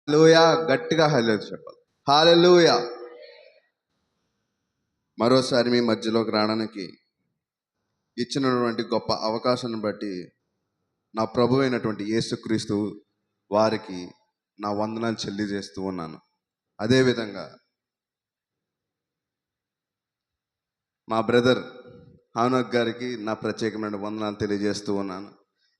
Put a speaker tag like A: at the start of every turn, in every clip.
A: హల్లెలూయా, గట్టిగా హల్లెలూయా చెప్పాలి. హల్లెలూయా. మరోసారి మీ మధ్యలోకి రావడానికి ఇచ్చినటువంటి గొప్ప అవకాశాన్ని బట్టి నా ప్రభు అయినటువంటి యేసుక్రీస్తు వారికి నా వందనాలు చెల్లిచేస్తూ ఉన్నాను. అదేవిధంగా మా బ్రదర్ హానోక్ గారికి నా ప్రత్యేకమైన వందనాలు తెలియజేస్తూ ఉన్నాను.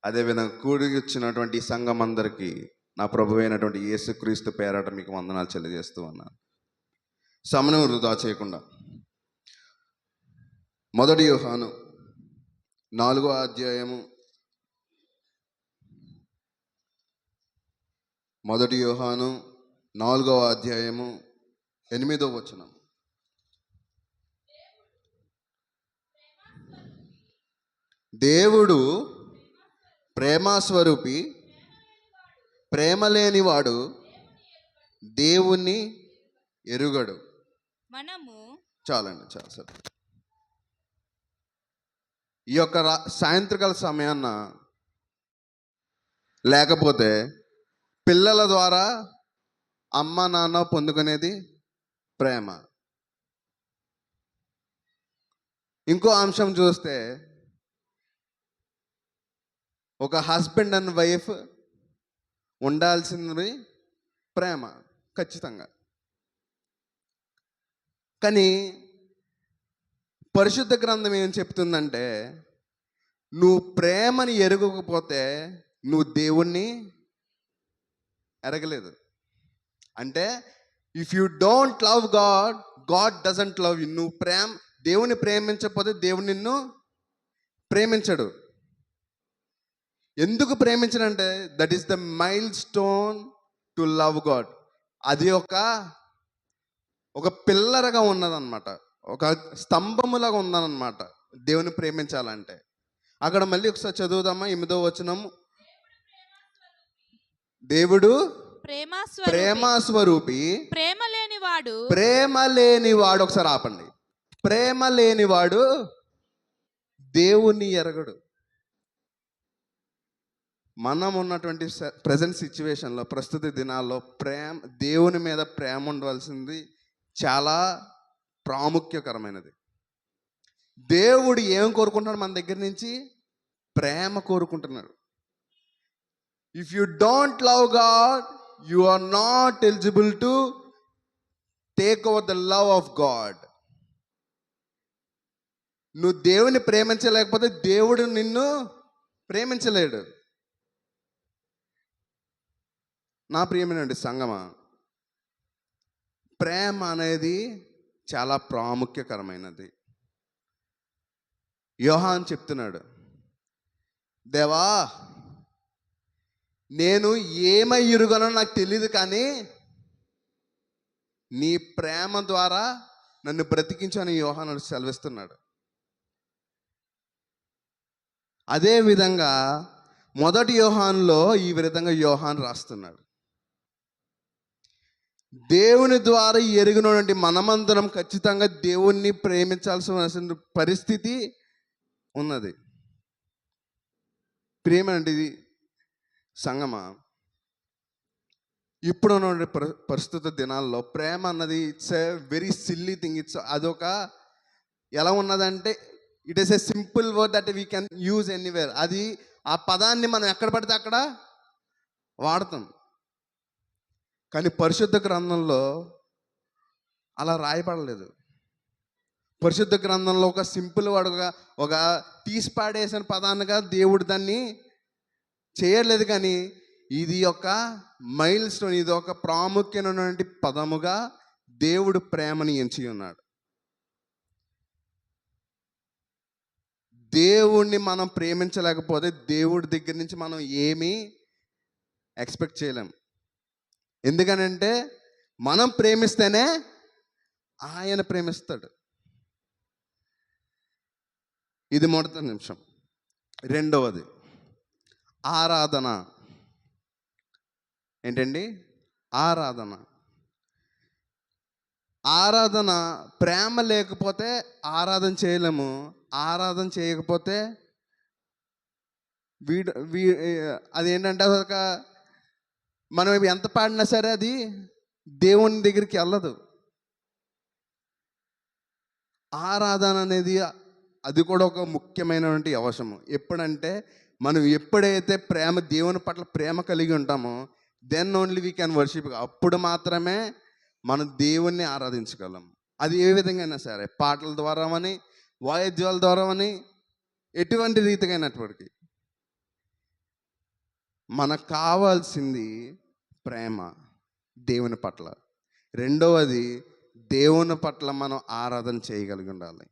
A: అదేవిధంగా కూడి వచ్చినటువంటి సంఘం అందరికీ నా ప్రభు అయినటువంటి యేసుక్రీస్తు పేరట మీకు వందనాలు తెలియజేస్తూ ఉన్నాను. సమయం వృధా చేయకుండా 1 యోహాను 4వ అధ్యాయము 1 యోహాను 4వ అధ్యాయము 8వ వచనం. దేవుడు ప్రేమస్వరూపి, ప్రేమ లేనివాడు దేవుణ్ణి ఎరుగడు. చాలండి, చాలు సార్. ఈ యొక్క సాయంత్రకాల సమయాన్న లేకపోతే పిల్లల ద్వారా అమ్మ నాన్న పొందుకునేది ప్రేమ. ఇంకో అంశం చూస్తే ఒక హస్బెండ్ అండ్ వైఫ్ ఉండాల్సింది ప్రేమ ఖచ్చితంగా. కానీ పరిశుద్ధ గ్రంథం ఏం చెప్తుందంటే, నువ్వు ప్రేమని ఎరగకపోతే నువ్వు దేవుణ్ణి ఎరగలేదు. అంటే if you don't love God, God doesn't love you. నువ్వు దేవుని ప్రేమించకపోతే దేవుడు నిన్ను ప్రేమించడు. ఎందుకు ప్రేమించడంటే that is the milestone to love God. అది ఒక పిల్లరగా ఉన్నదన్నమాట, ఒక స్తంభములాగా ఉందన్నమాట దేవుని ప్రేమించాలంటే. అక్కడ మళ్ళీ ఒకసారి చదువుదామా 8వ వచనం. దేవుడు ప్రేమస్వరూపి, ప్రేమ లేనివాడు ఒకసారి ఆపండి. ప్రేమ లేనివాడు దేవుణ్ణి ఎరగడు. మనం ఉన్నటువంటి ప్రజెంట్ సిచ్యువేషన్లో, ప్రస్తుత దినాల్లో దేవుని మీద ప్రేమ ఉండవలసింది చాలా ప్రాముఖ్యకరమైనది. దేవుడు ఏం కోరుకుంటున్నాడు మన దగ్గర నుంచి? ప్రేమ కోరుకుంటున్నాడు. If you don't love God, you are not eligible to take over the love of God. నువ్వు దేవుని ప్రేమించలేకపోతే దేవుడు నిన్ను ప్రేమించలేడు. నా ప్రియమైనటువంటి సంగమా, ప్రేమ అనేది చాలా ప్రాముఖ్యకరమైనది. యోహాన్ చెప్తున్నాడు, దేవా నేను ఏమై ఎరుగనో నాకు తెలియదు, కానీ నీ ప్రేమ ద్వారా నన్ను బ్రతికించని యోహాను సెలవిస్తున్నాడు. అదేవిధంగా 1 యోహానులో ఈ విధంగా యోహాన్ రాస్తున్నాడు, దేవుని ద్వారా ఎరిగినటువంటి మనమందరం ఖచ్చితంగా దేవుణ్ణి ప్రేమించాల్సిన పరిస్థితి ఉన్నది. ప్రేమనండి సంగమా, ఇప్పుడు ఉన్నటువంటి ప్రస్తుత దినాల్లో ప్రేమ అన్నది it's a very silly thing. అదొక ఎలా ఉన్నదంటే it is a simple word that we can use anywhere. అది ఆ పదాన్ని మనం ఎక్కడ పడితే అక్కడ వాడతాం. కానీ పరిశుద్ధ గ్రంథంలో అలా రాయబడలేదు. పరిశుద్ధ గ్రంథంలో ఒక సింపుల్ వాడుగా, ఒక తీసి పాడేసిన పదాన్నిగా దేవుడు దాన్ని చేయలేదు. కానీ ఇది ఒక మైల్ స్టోన్, ఇది ఒక ప్రాముఖ్యమైనటువంటి పదముగా దేవుడు ప్రేమని ఎంచి ఉన్నాడు. దేవుణ్ణి మనం ప్రేమించలేకపోతే దేవుడి దగ్గర నుంచి మనం ఏమీ ఎక్స్పెక్ట్ చేయలేం. ఎందుకనంటే మనం ప్రేమిస్తేనే ఆయన ప్రేమిస్తాడు. ఇది మొదటి నిమిషం. రెండవది ఆరాధన. ఏంటండి? ఆరాధన. ఆరాధన ప్రేమ లేకపోతే ఆరాధన చేయలేము. ఆరాధన చేయకపోతే అదేంటంటే అదొక మనం ఎంత పాడినా సరే అది దేవుని దగ్గరికి వెళ్ళదు. ఆరాధన అనేది అది కూడా ఒక ముఖ్యమైనటువంటి అవసరం. ఎప్పుడంటే మనం ఎప్పుడైతే దేవుని పట్ల ప్రేమ కలిగి ఉంటామో then only we can worship. అప్పుడు మాత్రమే మనం దేవుణ్ణి ఆరాధించగలం. అది ఏ విధంగా అయినా సరే, పాటల ద్వారా అని, వాయిద్యాల ద్వారా అని, ఎటువంటి రీతిగా అయినప్పటికీ మనకు కావాల్సింది ప్రేమ దేవుని పట్ల. రెండవది, దేవుని పట్ల మనం ఆరాధన చేయగలిగి ఉండాలి.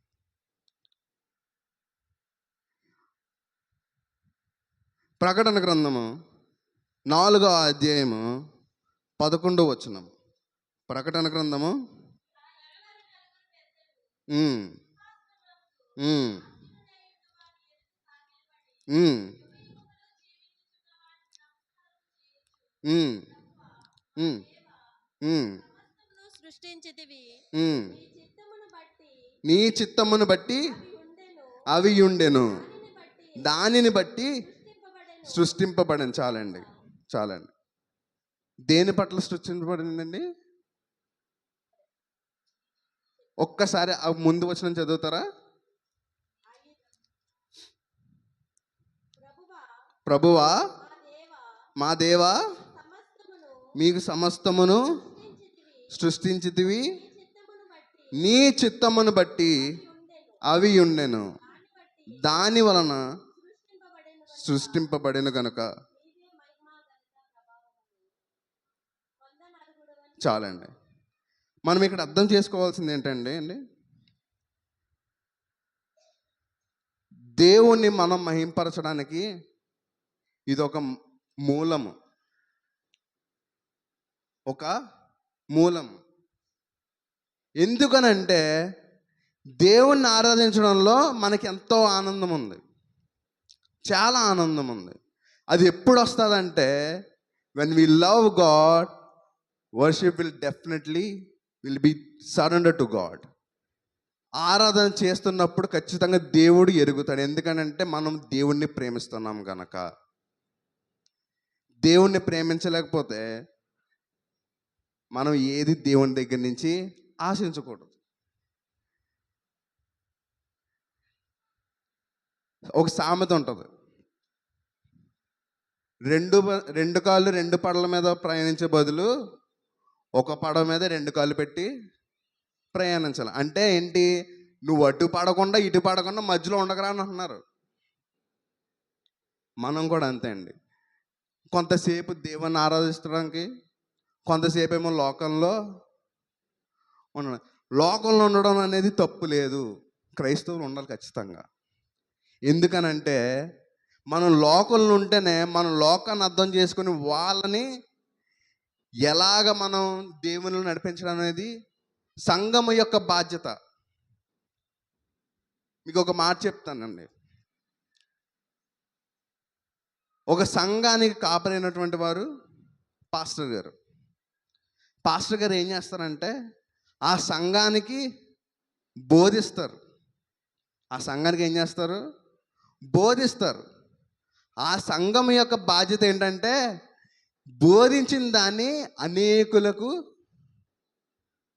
A: ప్రకటన గ్రంథము 4వ అధ్యాయము 11వ వచనం. ప్రకటన గ్రంథము ఉమ్, ఉమ్, ఉమ్, ఉమ్, ఉమ్, ఉమ్,
B: సృష్టించితివి,
A: ఉమ్.
B: నీ చిత్తమును బట్టి
A: నీ చిత్తమును బట్టి అవి ఉండెను, దానిని బట్టి సృష్టింపబడను. చాలండి, చాలండి. దేని పట్ల సృష్టించబడిందండి? ఒక్కసారి ఆ ముందు వచనం చదువుతారా? ప్రభువా మా దేవా, మీకు సమస్తమును సృష్టించితివి, నీ చిత్తమును బట్టి అవి ఉండెను, దాని వలన సృష్టింపబడిన గనుక. చాలండి. మనం ఇక్కడ అర్థం చేసుకోవాల్సింది ఏంటంటే దేవుణ్ణి మనం మహింపరచడానికి ఇది ఒక మూలము, ఒక మూలం. ఎందుకనంటే దేవుణ్ణి ఆరాధించడంలో మనకి ఎంతో ఆనందం ఉంది, చాలా ఆనందం ఉంది. అది ఎప్పుడు వస్తుందంటే when we love God, worship will be surrender to God. ఆరాధన చేస్తున్నప్పుడు ఖచ్చితంగా దేవుడు ఎరుగుతాడు. ఎందుకనంటే మనం దేవుణ్ణి ప్రేమిస్తున్నాం కనుక. దేవుణ్ణి ప్రేమించలేకపోతే మనం ఏది దేవుని దగ్గర నుంచి ఆశించకూడదు. ఒక సామెత ఉంటుంది, రెండు కాళ్ళు రెండు పడల మీద ప్రయాణించే బదులు ఒక పడవ మీద రెండు కాళ్ళు పెట్టి ప్రయాణించాలి. అంటే ఏంటి? నువ్వు అటు పడకుండా ఇటు పడకుండా మధ్యలో ఉండకరా అని అంటున్నారు. మనం కూడా అంతే అండి. కొంతసేపు దేవుణ్ణి ఆరాధించడానికి, కొంతసేపు ఏమో లోకంలో ఉండడం. లోకంలో ఉండడం అనేది తప్పు లేదు, క్రైస్తవులు ఉండాలి ఖచ్చితంగా. ఎందుకనంటే మనం లోకంలో ఉంటేనే మనం లోకాన్ని అర్థం చేసుకుని వాళ్ళని ఎలాగ మనం దేవుని నడిపించడం అనేది సంఘము యొక్క బాధ్యత. మీకు ఒక మాట చెప్తానండి. ఒక సంఘానికి కాపరైనటువంటి వారు పాస్టర్ గారు. పాస్టర్ గారు ఏం చేస్తారంటే ఆ సంఘానికి బోధిస్తారు. ఆ సంఘానికి ఏం చేస్తారు? బోధిస్తారు. ఆ సంఘం యొక్క బాధ్యత ఏంటంటే బోధించిన దాన్ని అనేకులకు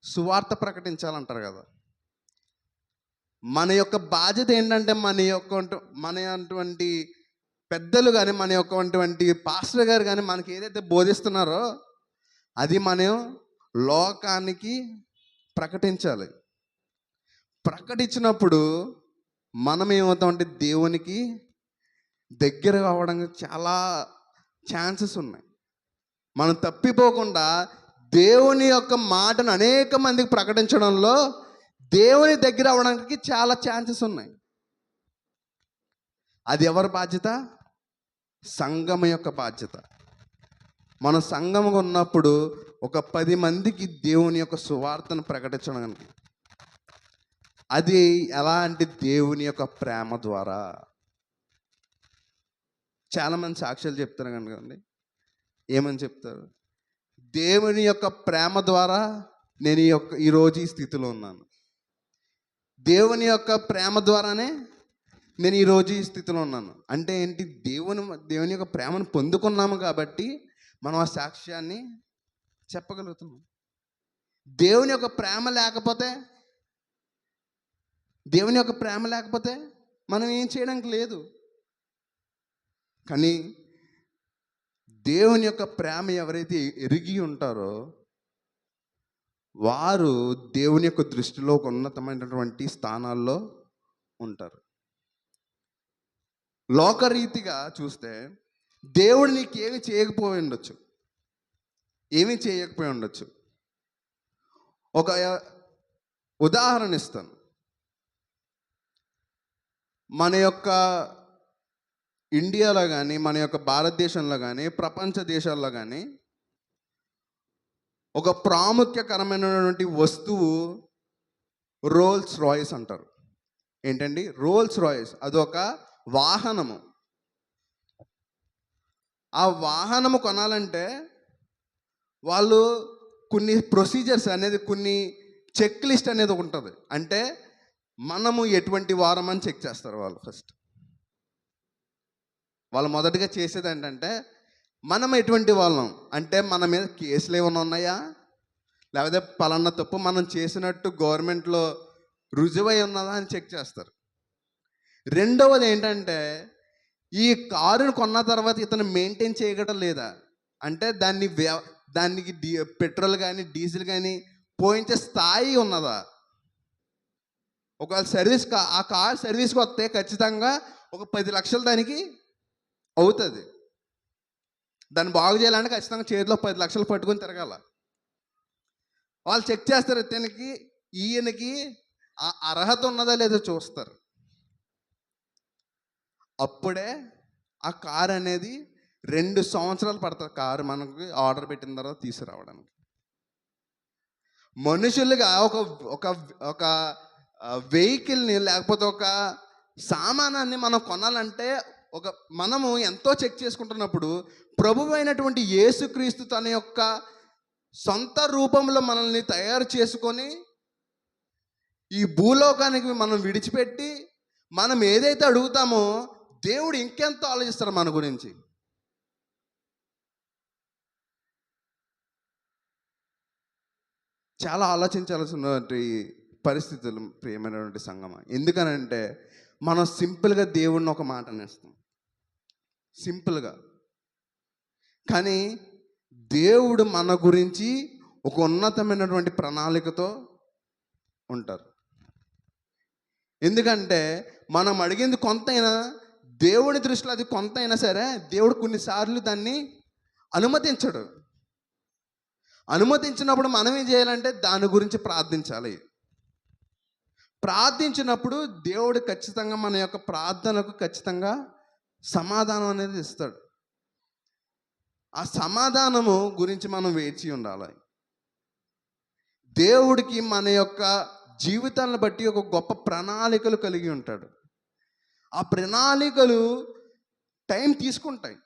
A: సువార్త ప్రకటించాలంటారు కదా. మన యొక్క బాధ్యత ఏంటంటే మన అటువంటి పెద్దలు కానీ, మన యొక్కటువంటి పాస్టర్ గారు కానీ మనకి ఏదైతే బోధిస్తున్నారో అది మనం లోకానికి ప్రకటించాలి. ప్రకటించినప్పుడు మనం ఏమవుతామంటే దేవునికి దగ్గర కావడానికి చాలా ఛాన్సెస్ ఉన్నాయి. మనం తప్పిపోకుండా దేవుని యొక్క మాటను అనేక మందికి ప్రకటించడంలో దేవుని దగ్గర అవ్వడానికి చాలా ఛాన్సెస్ ఉన్నాయి. అది ఎవరి బాధ్యత? సంఘం యొక్క బాధ్యత. మనం సంఘంగా ఉన్నప్పుడు ఒక 10 మందికి దేవుని యొక్క సువార్తను ప్రకటించడానికి, అది ఎలా అంటే దేవుని యొక్క ప్రేమ ద్వారా. చాలామంది సాక్ష్యాలు చెప్తారు కనుకండి. ఏమని చెప్తారు? దేవుని యొక్క ప్రేమ ద్వారా నేను ఈరోజు ఈ స్థితిలో ఉన్నాను. దేవుని యొక్క ప్రేమ ద్వారానే నేను ఈరోజు ఈ స్థితిలో ఉన్నాను. అంటే ఏంటి? దేవుని యొక్క ప్రేమను పొందుకున్నాము కాబట్టి మనం ఆ సాక్ష్యాన్ని చెప్పగలుగుతున్నాం. దేవుని యొక్క ప్రేమ లేకపోతే దేవుని యొక్క ప్రేమ లేకపోతే మనం ఏం చేయడానికి లేదు. కానీ దేవుని యొక్క ప్రేమ ఎవరైతే ఎరిగి ఉంటారో వారు దేవుని యొక్క దృష్టిలో ఒక ఉన్నతమైనటువంటి స్థానాల్లో ఉంటారు. లోకరీతిగా చూస్తే దేవుడు నీకేమి చేయకపోయి ఉండొచ్చు, ఏమీ చేయకపోయి ఉండొచ్చు. ఒక ఉదాహరణ ఇస్తాను. మన యొక్క ఇండియాలో కానీ, మన యొక్క భారతదేశంలో కానీ, ప్రపంచ దేశాల్లో కానీ ఒక ప్రాముఖ్యకరమైనటువంటి వస్తువు రోల్స్ రాయిస్ అంటారు. ఏంటండి రోల్స్ రాయిస్? అదొక వాహనము. ఆ వాహనము కొనాలంటే వాళ్ళు కొన్ని ప్రొసీజర్స్ అనేది, కొన్ని చెక్ లిస్ట్ అనేది ఉంటుంది. అంటే మనము ఎటువంటి వారం అని చెక్ చేస్తారు వాళ్ళు. ఫస్ట్ వాళ్ళు మొదటగా చేసేది ఏంటంటే మనం ఎటువంటి వాళ్ళం, అంటే మన మీద కేసులు ఏమైనా ఉన్నాయా, లేకపోతే పలానా తప్పు మనం చేసినట్టు గవర్నమెంట్లో రుజువై ఉన్నదా అని చెక్ చేస్తారు. రెండవది ఏంటంటే ఈ కారుని కొన్న తర్వాత ఇతను మెయింటైన్ చేయగలడం లేదా, అంటే దానికి పెట్రోల్ కానీ డీజిల్ కానీ పోయించే స్థాయి ఉన్నదా. ఒకవేళ ఆ కార్ సర్వీస్కి వస్తే ఖచ్చితంగా ఒక 10 లక్షలు దానికి అవుతుంది. దాన్ని బాగు చేయాలంటే ఖచ్చితంగా చేతిలో 10 లక్షలు పట్టుకొని తిరగాల. వాళ్ళు చెక్ చేస్తారు ఈయనకి ఆ అర్హత ఉన్నదా లేదో చూస్తారు. అప్పుడే ఆ కారు అనేది 2 సంవత్సరాలు పడుతుంది కారు మనకి ఆర్డర్ పెట్టిన తర్వాత తీసుకురావడానికి. మనుషులుగా ఒక ఒక ఒక వెహికల్ని లేకపోతే ఒక సామానాన్ని మనం కొనాలంటే మనము ఎంతో చెక్ చేసుకుంటున్నప్పుడు ప్రభువు అయినటువంటి యేసుక్రీస్తు తన యొక్క సొంత రూపంలో మనల్ని తయారు చేసుకొని ఈ భూలోకానికి మనం విడిచిపెట్టి మనం ఏదైతే అడుగుతామో దేవుడు ఇంకెంతో ఆలోచిస్తారు మన గురించి. చాలా ఆలోచించాల్సినటువంటి పరిస్థితులు ప్రియమైనటువంటి సంగమ. ఎందుకనంటే మనం సింపుల్గా దేవుడిని ఒక మాట అనేస్తాం సింపుల్గా, కానీ దేవుడు మన గురించి ఒక ఉన్నతమైనటువంటి ప్రణాళికతో ఉంటారు. ఎందుకంటే మనం అడిగింది కొంతైనా దేవుని దృష్టిలో అది కొంత అయినా సరే దేవుడు కొన్నిసార్లు దాన్ని అనుమతించడు. అనుమతించినప్పుడు మనం ఏం చేయాలంటే దాని గురించి ప్రార్థించాలి. ప్రార్థించినప్పుడు దేవుడు ఖచ్చితంగా మన యొక్క ప్రార్థనకు ఖచ్చితంగా సమాధానం అనేది ఇస్తాడు. ఆ సమాధానము గురించి మనం వేచి ఉండాలి. దేవుడికి మన యొక్క జీవితాలను బట్టి ఒక గొప్ప ప్రణాళికలు కలిగి ఉంటాడు. ఆ ప్రణాళికలు టైం తీసుకుంటాయి.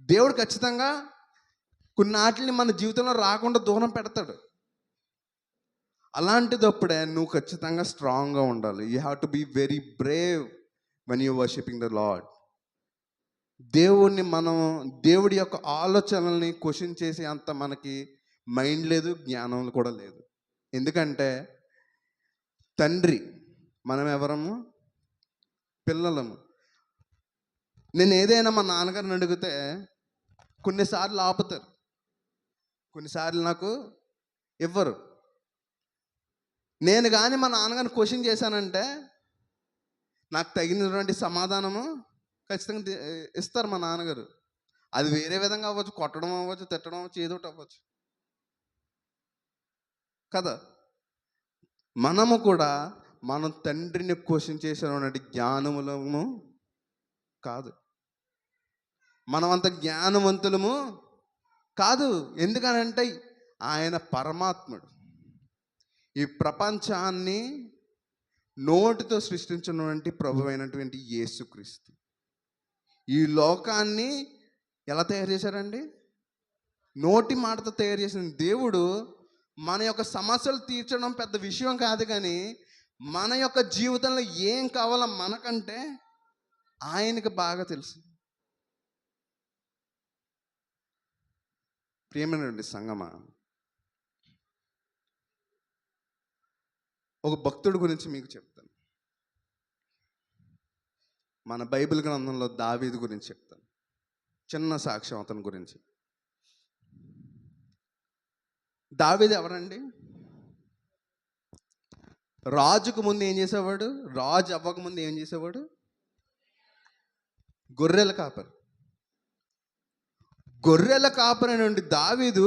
A: దేవుడు ఖచ్చితంగా కొన్నాటిని మన జీవితంలో రాకుండా దూరం పెడతాడు. అలాంటిదప్పుడే నువ్వు ఖచ్చితంగా స్ట్రాంగ్గా ఉండాలి. You have to be very brave when you worshipping the Lord. దేవుడి యొక్క ఆలోచనల్ని క్వశ్చన్ చేసే అంత మనకి మైండ్ లేదు, జ్ఞానం కూడా లేదు. ఎందుకంటే తండ్రి, మనం ఎవరము? పిల్లలము. నేను ఏదైనా మా నాన్నగారిని అడిగితే కొన్నిసార్లు ఆపుతారు, కొన్నిసార్లు నాకు ఇవ్వరు. నేను కానీ మా నాన్నగారిని క్వశ్చన్ చేశానంటే నాకు తగినటువంటి సమాధానము ఖచ్చితంగా ఇస్తారు మా నాన్నగారు. అది వేరే విధంగా అవ్వచ్చు, కొట్టడం అవ్వచ్చు, తిట్టడం అవ్వచ్చు, ఏదో ఒకటి అవ్వచ్చు కదా. మనము కూడా మనం తండ్రిని క్వశ్చన్ చేసేటువంటి జ్ఞానములము కాదు, మనం అంత జ్ఞానవంతులము కాదు. ఎందుకనంటే ఆయన పరమాత్ముడు. ఈ ప్రపంచాన్ని నోటితో సృష్టించినటువంటి ప్రభు అయినటువంటి యేసుక్రీస్తు ఈ లోకాన్ని ఎలా తయారు చేశారండి? నోటి మాటతో తయారు చేసిన దేవుడు మన యొక్క సమస్యలు తీర్చడం పెద్ద విషయం కాదు, కానీ మన యొక్క జీవితంలో ఏం కావాలో మనకంటే ఆయనకి బాగా తెలుసు. ప్రియమైనటువంటి సంగమా, ఒక భక్తుడి గురించి మీకు చెప్తాను. మన బైబిల్ గ్రంథంలో దావీదు గురించి చెప్తాను. చిన్న సాక్ష్యం అతని గురించి. దావీదు ఎవరండి? రాజుకు ముందు ఏం చేసేవాడు? రాజు అవ్వక ముందు ఏం చేసేవాడు? గొర్రెల కాపరి. గొర్రెల కాపరి నుండి దావీదు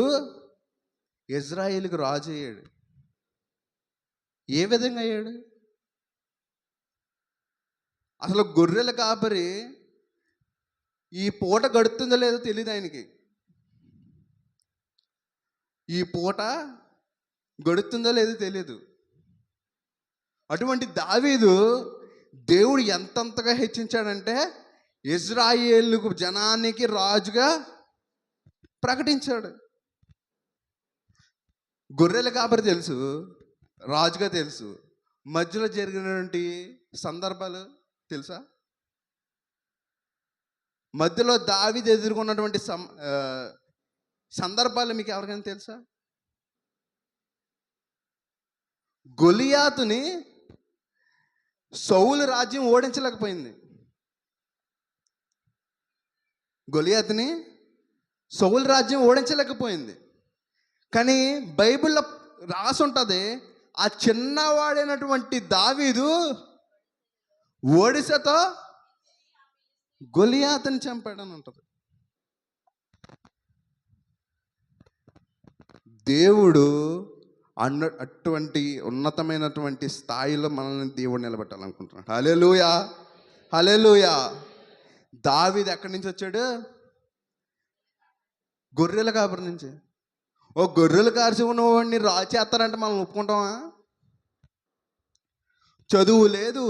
A: ఇజ్రాయేలుకు రాజు అయ్యాడు. ఏ విధంగా అయ్యాడు? అసలు గొర్రెల కాపరి ఈ పూట గడుతుందో లేదో తెలియదు ఆయనకి. ఈ పూట గడుతుందో లేదో తెలియదు. అటువంటి దావీదు దేవుడు ఎంతంతగా హెచ్చించాడంటే ఇజ్రాయేలుకు జనానికి రాజుగా ప్రకటించాడు. గొర్రెల కాపరి తెలుసు, రాజుగా తెలుసు. మధ్యలో జరిగినటువంటి సందర్భాలు తెలుసా? మధ్యలో దావీదు ఎదుర్కొన్నటువంటి సందర్భాలు మీకు ఎవరికైనా తెలుసా? గొలియాతుని సౌలు రాజ్యం ఓడించలేకపోయింది. గొలియాతుని సౌలు రాజ్యం ఓడించలేకపోయింది. కానీ బైబిల్లో రాసి ఉంటుంది, ఆ చిన్నవాడైనటువంటి దావీదు ఓడిసతో గొలియాతుని చంపాడని ఉంటుంది. దేవుడు అటువంటి ఉన్నతమైనటువంటి స్థాయిలో మనల్ని దేవుడు నిలబెట్టాలనుకుంటున్నాడు. హల్లెలూయా, హల్లెలూయా. దావీదు ఎక్కడి నుంచి వచ్చాడు? గొర్రెల కాపరి నుంచి. ఓ గొర్రెలు కాసి ఉన్నవాడిని రాజు చేస్తారంటే మనం ఒప్పుకుంటామా? చదువు లేదు,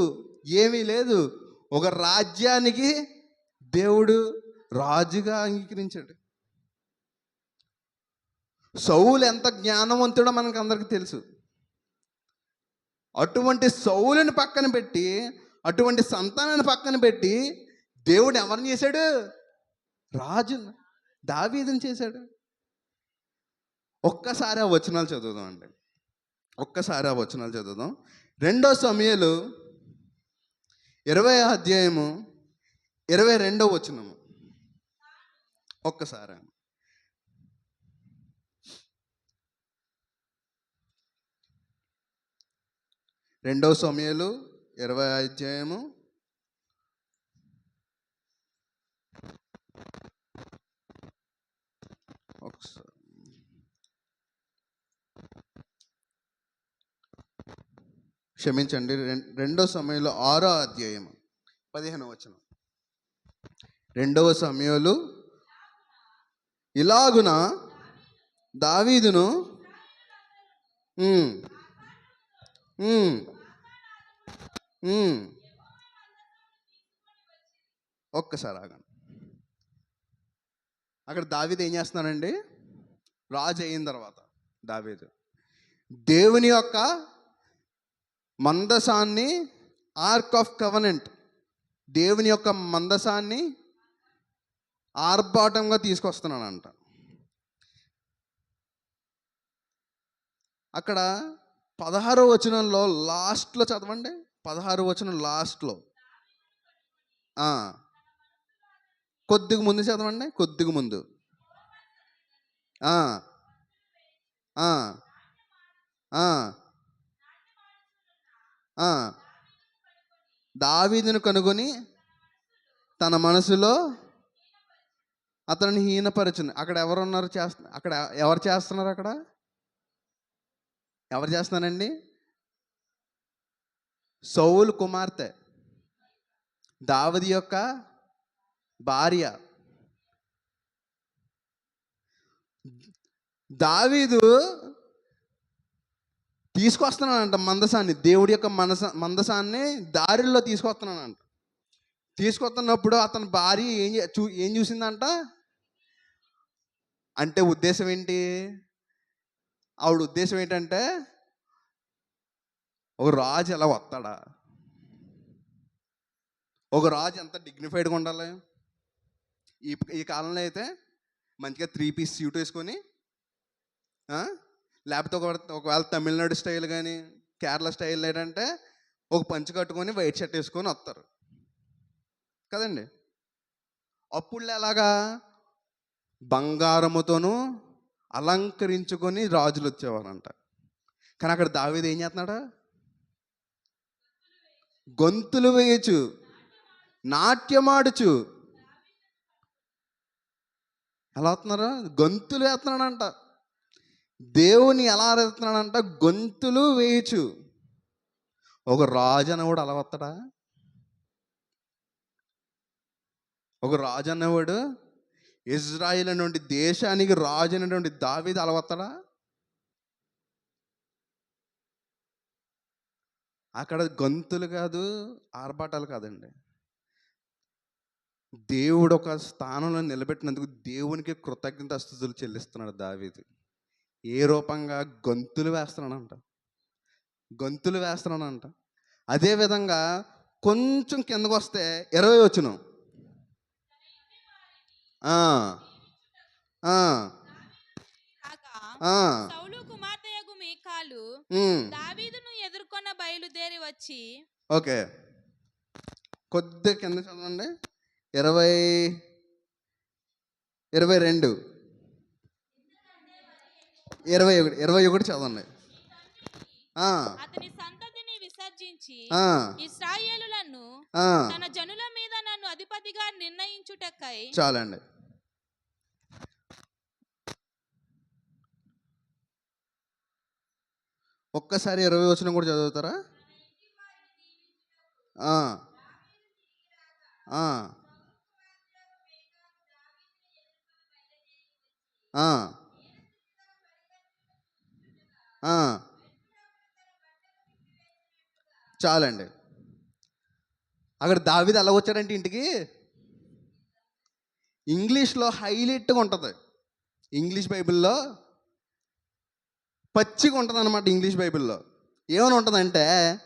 A: ఏమీ లేదు. ఒక రాజ్యానికి దేవుడు రాజుగా అంగీకరించాడు. సౌలు ఎంత జ్ఞానవంతుడో మనకు అందరికీ తెలుసు. అటువంటి సౌలుని పక్కన పెట్టి, అటువంటి సంతానాన్ని పక్కన పెట్టి దేవుడు ఎవరిని చేశాడు? రాజును, దావీదుని చేశాడు. ఒక్కసారి ఆ వచనాలు చదువుదాం అండి. ఒక్కసారి ఆ వచనాలు చదువుదాం. 2 సమూయేలు 20వ అధ్యాయము 22వ వచనము. ఒక్కసారి 2 సమూయేలు 20వ అధ్యాయము ఒకసారి క్షమించండి, 2 సమూయేలు 6వ అధ్యాయము 15వ వచనం. 2 సమూయేలు ఇలాగున దావీదును ఒక్కసారి ఆగండి. అక్కడ దావీదు ఏం చేస్తున్నానండి? రాజు అయిన తర్వాత దావీదు దేవుని యొక్క మందసాన్ని, ఆర్క్ ఆఫ్ కవనెంట్, దేవుని యొక్క మందసాన్ని ఆర్భాటంగా తీసుకొస్తున్నానంట. అక్కడ 16వ వచనంలో లాస్ట్లో చదవండి. 16వ వచనం లాస్ట్లో, కొద్దిగా ముందు చదవండి, కొద్దిగా ముందు. దావీదును కనుగొని తన మనసులో అతన్ని హీనపరచును. అక్కడ ఎవరున్నారు? అక్కడ ఎవరు చేస్తున్నారు? అక్కడ ఎవరు చేస్తున్నారండి? సౌలు కుమార్తె, దావీదు యొక్క భార్య. దావీదు తీసుకొస్తున్నానంట మందసాన్ని, దేవుడి యొక్క మందసాన్ని దారిలో తీసుకొస్తున్నానంట. తీసుకొస్తున్నప్పుడు అతని భార్య ఏం చూసిందంట అంటే, ఉద్దేశం ఏంటి? ఆవిడ ఉద్దేశం ఏంటంటే, ఒక రాజు ఎలా వస్తాడా? ఒక రాజు ఎంత డిగ్నిఫైడ్గా ఉండాలి? ఈ కాలంలో అయితే మంచిగా 3 పీస్ సూట్ వేసుకొని, ఆ, లేకపోతే ఒకవేళ తమిళనాడు స్టైల్ కానీ కేరళ స్టైల్ ఏంటంటే ఒక పంచ కట్టుకొని వైట్ షర్ట్ వేసుకొని వస్తారు కదండి. అప్పుడు ఎలాగా బంగారముతోనూ అలంకరించుకొని రాజులు వచ్చేవారంట. కానీ అక్కడ దావీదు ఏం చేస్తున్నాడు? గొంతులు వేయచ్చు, నాట్యమాడుచు. ఎలా వస్తున్నారా? గొంతులు వేస్తున్నాడంట. దేవుని ఎలా ఆరాధిస్తున్నాడంట? గొంతులు వేయచ్చు. ఒక రాజు అనేవాడు అలా వస్తాడా? ఒక రాజు అనేవాడు ఇజ్రాయిల్ నుండి దేశానికి రాజు అనేటువంటి దావీదు అలా వస్తాడా? అక్కడ గొంతులు కాదు, ఆర్భాటాలు కాదండి. దేవుడు ఒక స్థానంలో నిలబెట్టినందుకు దేవునికి కృతజ్ఞతాస్తుతులు చెల్లిస్తున్నాడు దావీదు. ఏ రూపంగా? గొంతులు వేస్తున్నాడంట. గొంతులు వేస్తున్నాడంట. అదేవిధంగా కొంచెం కిందకు వస్తే 20 వచనం. ఆ, ఆ,
B: కాగా
A: ఆ,
B: సౌలు కుమార్తెయగు మీకాలు
A: ఉమ్,
B: దావీదును ఎదుర్కొన్న బయలుదేరి వచ్చి
A: ఓకే. కొద్దిగా కింద చదవండి. 22 21 చదవండి. ఆ,
B: అతని సంతతిని విసర్జించి
A: ఆ,
B: ఇశ్రాయేలులను
A: ఆ,
B: తన జనుల మీద నన్ను అధిపతిగా నిర్ణయించుటకై
A: చాలండి. ఒక్కసారి 20 వచనం కూడా చదువుతారా? ఆ, ఆ, ఆ, ఆ, చాలండి. అక్కడ దావీదు ఎలా వచ్చాడంటే ఇంటికి ఇంగ్లీష్లో హైలైట్గా ఉంటుంది. ఇంగ్లీష్ బైబిల్లో పచ్చిగా ఉంటుంది అనమాట. ఇంగ్లీష్ బైబిల్లో ఏమని ఉంటుందంటే,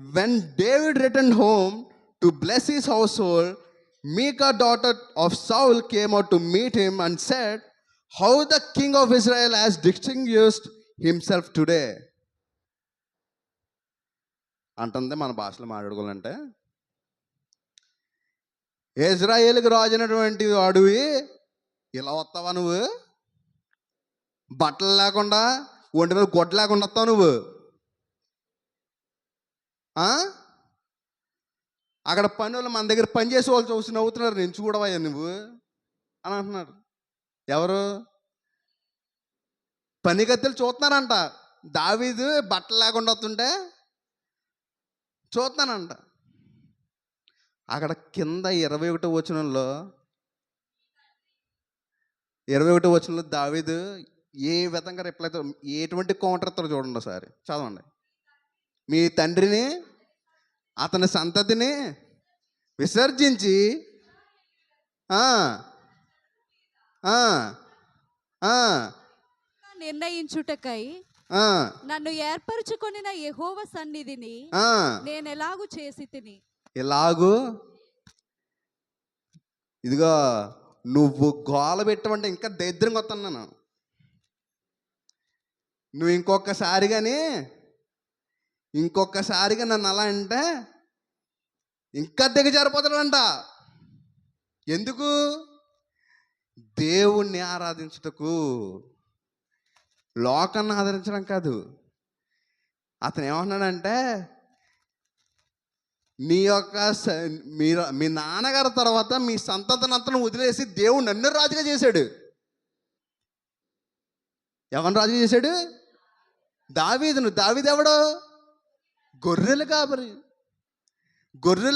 A: when David return home to bless his household, మీకా daughter of Saul came out to meet him and said, how the king of Israel has distinguished himself today అంటుంది. మన భాషలో మాట్లాడుకోవాలంటే, ఇజ్రాయేల్కి రాజు అయినటువంటి వాడివి ఇలా వస్తావా నువ్వు? బట్టలు లేకుండా, ఒంటి మీద గొడ్డ లేకుండా వస్తావు నువ్వు? అక్కడ పని వాళ్ళు మన దగ్గర పని చేసే వాళ్ళు చూసి నవ్వుతున్నారు, నేను చూడవయ్యా నువ్వు అని అంటున్నారు. ఎవరు? పని గద్దెలు చూస్తున్నారంట. దావీదు బట్టలు లేకుండా వస్తుంటే చూస్తున్నానంట. అక్కడ కింద 21 వచనంలో దావీదు ఏ విధంగా రిప్లై, ఎటువంటి కౌంటర్ ఇస్తారో చూడండి ఒకసారి చదవండి. మీ తండ్రిని అతని సంతతిని విసర్జించి, ఆ, ఆ, ఆ,
C: నిర్ణయించుటకై
A: ఆ,
C: నన్ను ఏర్పరచుకొనిన యెహోవా సన్నిధిని
A: ఆ,
C: నేను ఎలాగు చేసి తిని.
A: ఇలాగూ ఇదిగో నువ్వు గోల పెట్టమంటే ఇంకా దరిద్రంగా వస్తున్నాను. నువ్వు ఇంకొకసారిగా నన్ను అలా అంటే ఇంకా దిగజారిపోతాడంట. ఎందుకు? దేవుణ్ణి ఆరాధించుటకు, లోకాన్ని ఆదరించడం కాదు. అతను ఏమంటున్నాడంటే, మీ నాన్నగారి తర్వాత మీ సంతతినంతను వదిలేసి దేవుడు నన్ను రాజుగా చేశాడు. ఎవరిని రాజుగా చేశాడు? దావీదును. దావీదు ఎవడు? గొర్రెల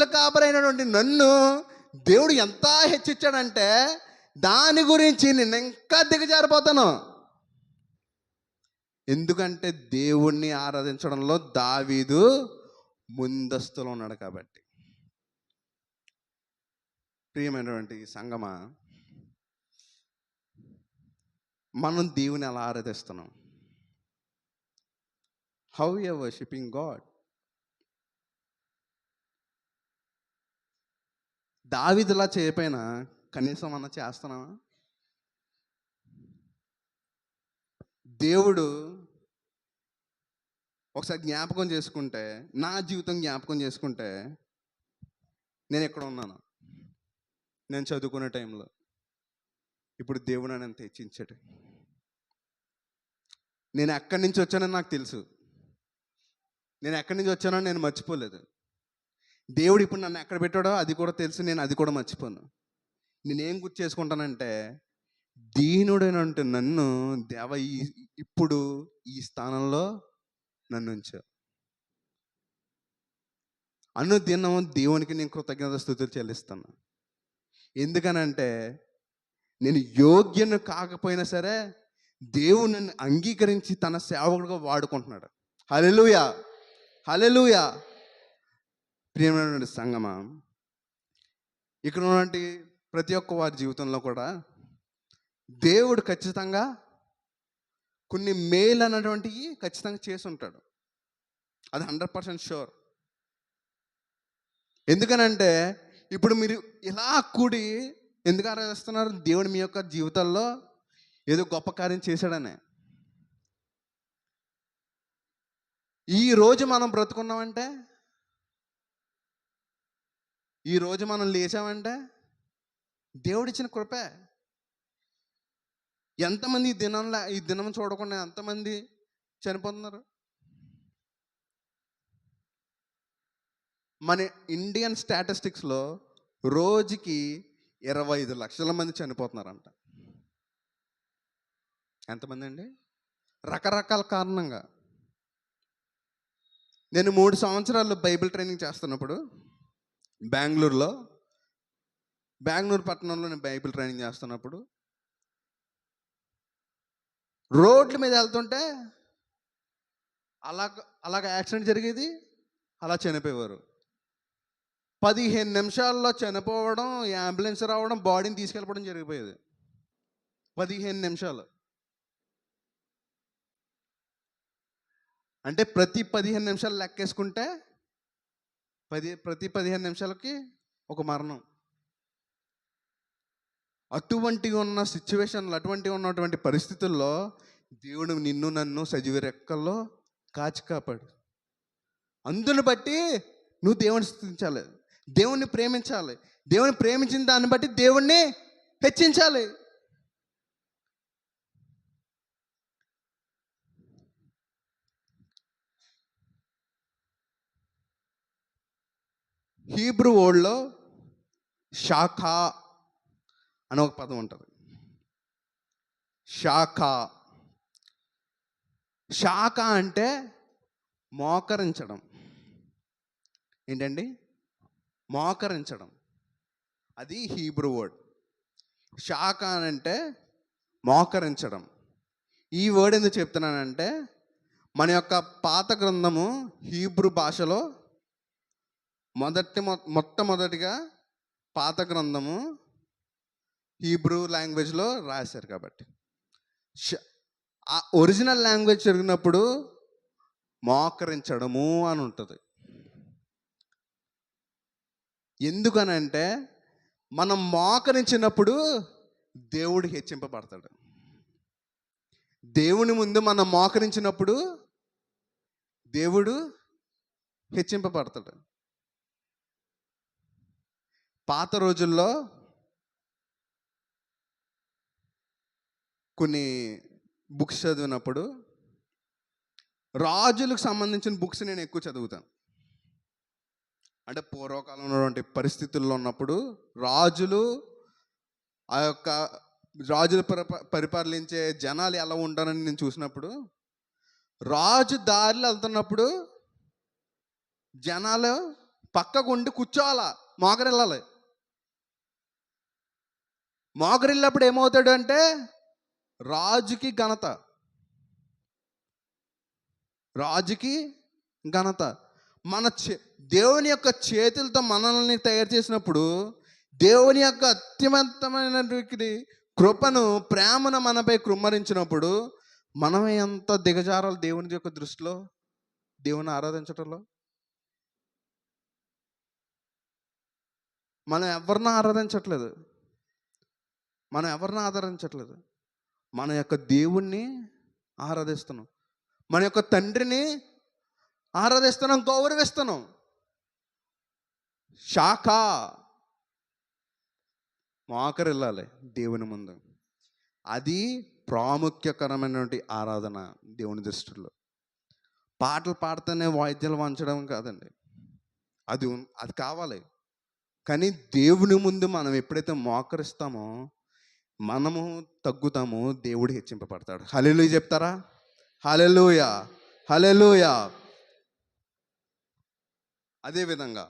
A: కాపరి అయినటువంటి నన్ను దేవుడు ఎంత హెచ్చించాడంటే, దాని గురించి నేను ఇంకా దిగజారిపోతాను. ఎందుకంటే దేవుణ్ణి ఆరాధించడంలో దావీదు ముందస్తులో ఉన్నాడు కాబట్టి. ప్రియమైనటువంటి సంగమా, మనం దేవుని ఎలా ఆరాధిస్తున్నాం? How you are worshipping God? దావీదులా చేయకపోయినా కనీసం అన్న చేస్తున్నావా? దేవుడు ఒకసారి జ్ఞాపకం చేసుకుంటే, నా జీవితం జ్ఞాపకం చేసుకుంటే, నేను ఎక్కడ ఉన్నాను, నేను చదువుకునే టైంలో, ఇప్పుడు దేవుడు నన్ను హెచ్చించాడు. నేను ఎక్కడి నుంచి వచ్చానని నాకు తెలుసు. నేను ఎక్కడి నుంచి వచ్చానో నేను మర్చిపోలేదు. దేవుడు ఇప్పుడు నన్ను ఎక్కడ పెట్టాడో అది కూడా తెలుసు, నేను అది కూడా మర్చిపోను. నేనేం గుర్తు చేసుకుంటానంటే, దీనుడైనంటే నన్ను దేవ ఇప్పుడు ఈ స్థానంలో నన్ను ఉంచావు. అనుదినం దేవునికి నేను కృతజ్ఞత స్తుతులు చెల్లిస్తాను. ఎందుకనంటే నేను యోగ్యను కాకపోయినా సరే దేవుడు నన్ను అంగీకరించి తన సేవకుడిగా వాడుకుంటున్నాడు. హల్లెలూయా, హల్లెలూయా. ప్రియమైనటువంటి సంగమా, ఇక్కడ ఉన్నటువంటి ప్రతి ఒక్క వారి జీవితంలో కూడా దేవుడు ఖచ్చితంగా కొన్ని మేలు అన్నటువంటివి ఖచ్చితంగా చేసి ఉంటాడు. అది 100% షూర్. ఎందుకనంటే ఇప్పుడు మీరు ఇలా కూడి ఎందుకు ఆరాధిస్తున్నారు? దేవుడు మీ యొక్క జీవితాల్లో ఏదో గొప్ప కార్యం చేశాడనే. ఈరోజు మనం బ్రతుకున్నామంటే, ఈరోజు మనం లేచామంటే దేవుడిచ్చిన కృపే. ఎంతమంది ఈ దినం చూడకుండా ఎంతమంది చనిపోతున్నారు? మన ఇండియన్ స్టాటిస్టిక్స్లో రోజుకి 25 లక్షల మంది చనిపోతున్నారంట. ఎంతమంది అండి? రకరకాల కారణంగా. నేను 3 సంవత్సరాలు బైబిల్ ట్రైనింగ్ చేస్తున్నప్పుడు బెంగళూరు పట్టణంలో నేను బైబిల్ ట్రైనింగ్ చేస్తున్నప్పుడు రోడ్ల మీద వెళ్తుంటే అలాగ యాక్సిడెంట్ జరిగేది, అలా చనిపోయేవారు. 15 నిమిషాల్లో చనిపోవడం, అంబులెన్స్ రావడం, బాడీని తీసుకెళ్ళిపోవడం జరిగిపోయేది. 15 నిమిషాలు అంటే ప్రతి 15 నిమిషాలు లెక్కేసుకుంటే ప్రతి 15 నిమిషాలకి ఒక మరణం. అటువంటివి ఉన్న సిచ్యువేషన్లు, అటువంటివి ఉన్నటువంటి పరిస్థితుల్లో దేవుడు నిన్ను నన్ను సజీవ రెక్కల్లో కాచి కాపాడు. అందుని బట్టి నువ్వు దేవుని స్తుతించాలి, దేవుణ్ణి ప్రేమించాలి. దేవుని ప్రేమించిన దాన్ని బట్టి దేవుణ్ణి హెచ్చించాలి. హీబ్రూ వర్డ్లో శాఖ అని ఒక పదం ఉంటుంది. శాఖ అంటే మోకరించడం. ఏంటండి? మోకరించడం. అది హీబ్రూ వర్డ్. శాఖ అని అంటే మోకరించడం. ఈ వర్డ్ ఎందుకు చెప్తున్నానంటే, మన యొక్క పాత గ్రంథము హీబ్రూ భాషలో మొట్టమొదటిగా పాత గ్రంథము హీబ్రూ లాంగ్వేజ్లో రాశారు కాబట్టి, ఆ ఒరిజినల్ లాంగ్వేజ్ జరిగినప్పుడు మోకరించడము అని ఉంటుంది. ఎందుకనంటే మనం మోకరించినప్పుడు దేవుడు హెచ్చింపబడతాడు. దేవుని ముందు మనం మోకరించినప్పుడు దేవుడు హెచ్చింపబడతాడు. పాత రోజుల్లో కొన్ని బుక్స్ చదివినప్పుడు రాజులకు సంబంధించిన బుక్స్ నేను ఎక్కువ చదువుతాను. అంటే పూర్వకాలంలో ఉన్నటువంటి పరిస్థితుల్లో ఉన్నప్పుడు రాజులు పరిపాలించే జనాలు ఎలా ఉంటారని నేను చూసినప్పుడు, రాజు దారిలో వెళ్తున్నప్పుడు జనాలు పక్కకు ఉండి కూర్చోవాలా, మోకరిల్లాలి. మోకరిల్లినప్పుడు ఏమవుతాడు అంటే రాజుకి ఘనత. దేవుని యొక్క చేతులతో మనల్ని తయారు చేసినప్పుడు, దేవుని యొక్క అత్యున్నతమైనటువంటి కృపను, ప్రేమను మనపై కృమ్మరించినప్పుడు మనం ఎంత దిగజారాలి దేవుని యొక్క దృష్టిలో, దేవుని ఆరాధించటంలో. మనం ఎవరిని ఆరాధించట్లేదు, మన యొక్క దేవుణ్ణి ఆరాధిస్తున్నాం. మన యొక్క తండ్రిని ఆరాధిస్తున్నాం, గౌరవిస్తున్నాం. శాఖ మోకరిల్లాలి దేవుని ముందు. అది ప్రాముఖ్యకరమైనటువంటి ఆరాధన దేవుని దృష్టిలో. పాటలు పాడుతూనే వాయిద్యాలు వంచడం కాదండి, అది కావాలి. కానీ దేవుని ముందు మనం ఎప్పుడైతే మోకరిస్తామో మనము తగ్గుతామో, దేవుడు హెచ్చింపబడతాడు. హల్లెలూయా చెప్తారా? హల్లెలూయా, హల్లెలూయా. అదేవిధంగా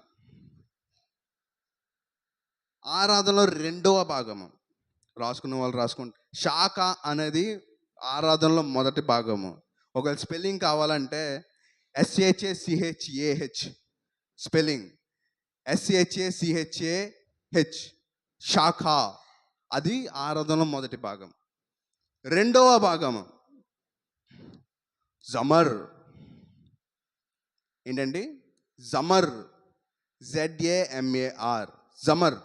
A: ఆరాధనలో రెండవ భాగము, రాసుకున్న వాళ్ళు రాసుకుంటే, శాఖ అనేది ఆరాధనలో మొదటి భాగము. ఒకవేళ స్పెల్లింగ్ కావాలంటే SHACHAH స్పెల్లింగ్, SHACHAH, శాఖ. అది ఆరాధనలో మొదటి భాగం. రెండవ భాగము జమర్. ఏంటండి? జమర్, ZAMAR, జమర్.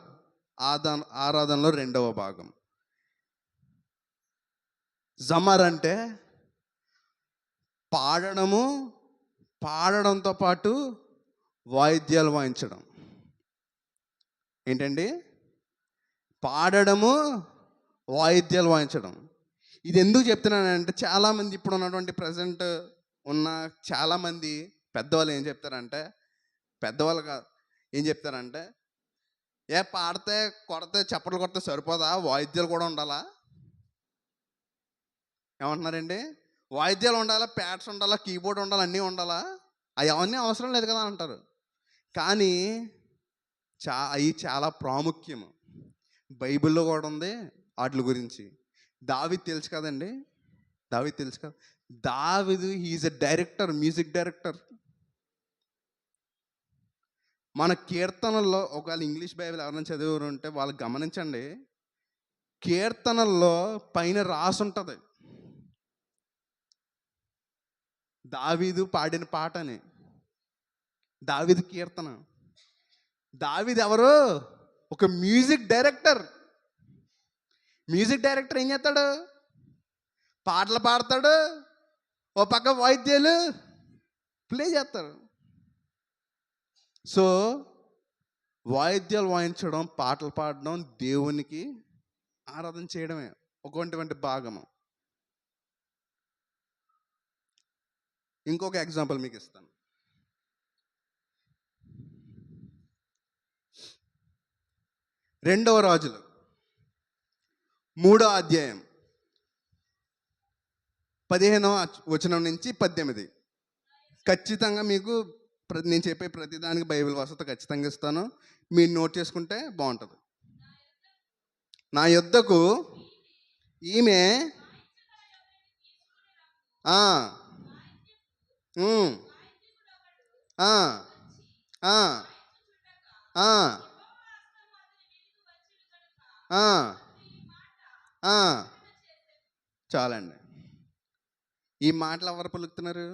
A: ఆరాధనలో రెండవ భాగం. జమర్ అంటే పాడడంతో పాటు వాయిద్యాలు వాయించడం. ఏంటండి? పాడడము, వాయిద్యాలు వాయించడం. ఇది ఎందుకు చెప్తున్నానంటే, చాలామంది ఇప్పుడు ఉన్నటువంటి ప్రజెంట్ ఉన్న చాలామంది పెద్దవాళ్ళు ఏం చెప్తారంటే, ఏం చెప్తారంటే, పాడితే కొడితే చప్పట్లు కొడితే సరిపోదా, వాయిద్యాలు కూడా ఉండాలా? ఏమంటున్నారండి? వాయిద్యాలు ఉండాలా, ప్యాడ్స్ ఉండాలా, కీబోర్డ్ ఉండాలా, అన్నీ ఉండాలా? అవన్నీ అవసరం లేదు కదా అంటారు. కానీ అవి చాలా ప్రాముఖ్యము. బైబిల్లో కూడా ఉంది వాటి గురించి. దావీదు తెలుసు కదండి, తెలుసు కదా. దావీదు he is a director, music director. మన కీర్తనల్లో, ఒకవేళ ఇంగ్లీష్ బైబిల్ ఎవరైనా చదివారు ఉంటే వాళ్ళు గమనించండి, కీర్తనల్లో పైన రాసి ఉంటుంది దావీదు పాడిన పాట అని. దావీదు కీర్తన. దావీదు ఎవరు? ఒక మ్యూజిక్ డైరెక్టర్. మ్యూజిక్ డైరెక్టర్ ఏం చేస్తాడు? పాటలు పాడతాడు, ఓ పక్క వాయిద్యాలు ప్లే చేస్తాడు. సో వాయిద్యాలు వాయించడం, పాటలు పాడడం, దేవునికి ఆరాధన చేయడమే ఒకటువంటి భాగము. ఇంకొక ఎగ్జాంపుల్ మీకు ఇస్తాను. రెండవ రాజులు 3వ అధ్యాయం 15వ వచనం నుంచి 18. ఖచ్చితంగా మీకు నేను చెప్పే ప్రతిదానికి బైబిల్ వసత ఖచ్చితంగా ఇస్తాను, మీరు నోట్ చేసుకుంటే బాగుంటుంది. నా యొద్దకు ఈమె చాలండి. ఈ మాటలు ఎవరు పలుకుతున్నారు?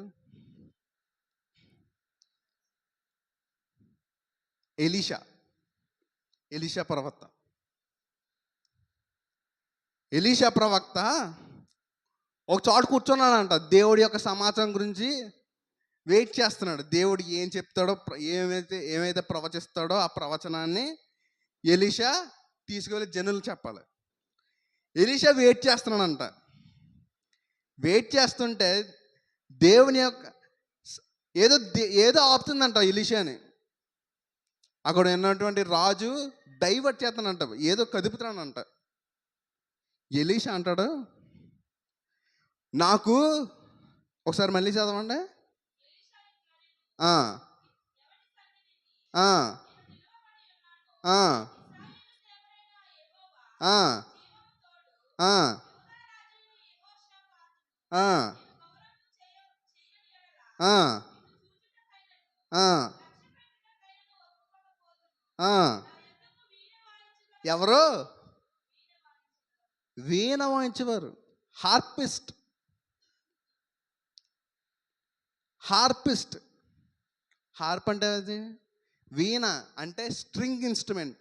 A: ఎలీషా ప్రవక్త. ఎలీషా ప్రవక్త ఒక చోట కూర్చున్నాడంట, దేవుడి యొక్క సమాచారం గురించి వెయిట్ చేస్తున్నాడు. దేవుడు ఏం చెప్తాడో, ఏమైతే ప్రవచిస్తాడో ఆ ప్రవచనాన్ని ఎలీషా తీసుకెళ్ళి జనులు చెప్పాలి. Elisha wait చేస్తున్నాడంట. వెయిట్ చేస్తుంటే దేవుని యొక్క ఏదో ఆపుతుందంట ఎలీషాని. అక్కడ ఉన్నటువంటి రాజు డైవర్ట్ చేస్తానంట, ఏదో కదుపుతానంట. ఎలీషా అంటాడు, నాకు ఒకసారి మళ్ళీ చదవండి. ఎవరు? వీణ వాయించేవారు, హార్పిస్ట్. హార్ప్ అంటే అది వీణ అంటే స్ట్రింగ్ ఇన్స్ట్రుమెంట్.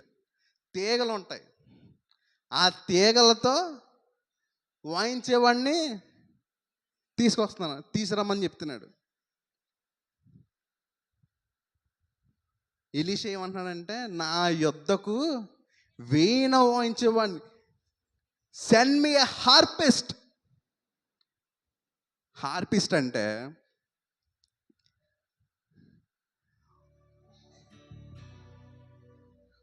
A: తీగలు ఉంటాయి, ఆ తీగలతో వాయించేవాడిని తీసుకొస్తున్నాను, తీసుకురమ్మని చెప్తున్నాడు. ఎలీషా ఏమంటున్నాడంటే, నా యొద్దకు వీణ వాయించేవాడిని, సెండ్ మీ ఎ హార్పిస్ట్. హార్పిస్ట్ అంటే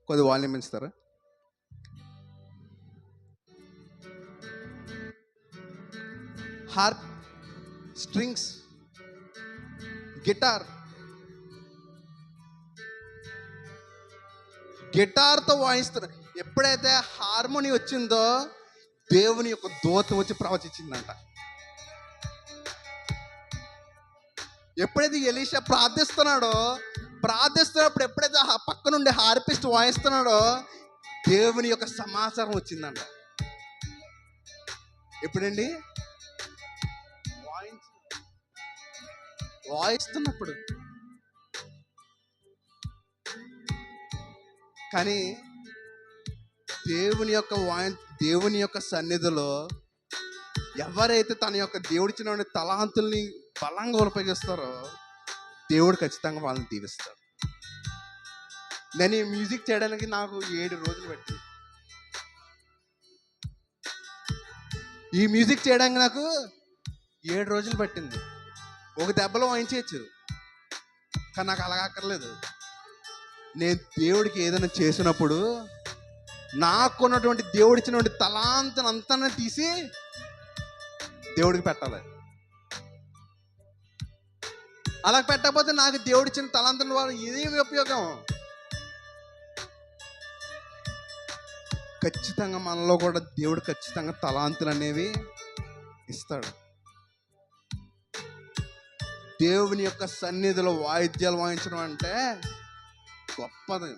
A: కొద్ది వాల్యూమ్ ఇస్తారా? Harp, strings, guitar. గిటార్తో వాయిస్తున్నారు. ఎప్పుడైతే హార్మోని వచ్చిందో దేవుని యొక్క దూత వచ్చి ప్రవచించిందంట. ఎప్పుడైతే ఎలీషా ప్రార్థిస్తున్నప్పుడు ఎప్పుడైతే ఆ పక్క నుండి హార్పిస్ట్ వాయిస్తున్నాడో దేవుని యొక్క సమాచారం వచ్చిందంట. ఎప్పుడండి? వాయిస్తున్నప్పుడు. కానీ దేవుని యొక్క సన్నిధిలో ఎవరైతే తన యొక్క దేవుడిచ్చిన తలాంతుల్ని బలంగా ఉపయోగిస్తారో దేవుడు ఖచ్చితంగా వాళ్ళని దీవిస్తాడు. నేను ఈ మ్యూజిక్ చేయడానికి నాకు 7 రోజులు పట్టింది. ఈ మ్యూజిక్ చేయడానికి నాకు 7 రోజులు పట్టింది. ఒక దెబ్బలో వాయించవచ్చు, కానీ నాకు అలాగ అక్కర్లేదు. నేను దేవుడికి ఏదైనా చేసినప్పుడు నాకున్నటువంటి దేవుడిచ్చినటువంటి తలాంతను అంతా తీసి దేవుడికి పెట్టాలి. అలా పెట్టకపోతే నాకు దేవుడిచ్చిన తలాంతుల వల్ల ఏమి ఉపయోగం? ఖచ్చితంగా మనలో కూడా దేవుడు ఖచ్చితంగా తలాంతులు అనేవి ఇస్తాడు. దేవుని యొక్క సన్నిధిలో వాయిద్యాలు వాయించడం అంటే గొప్పది.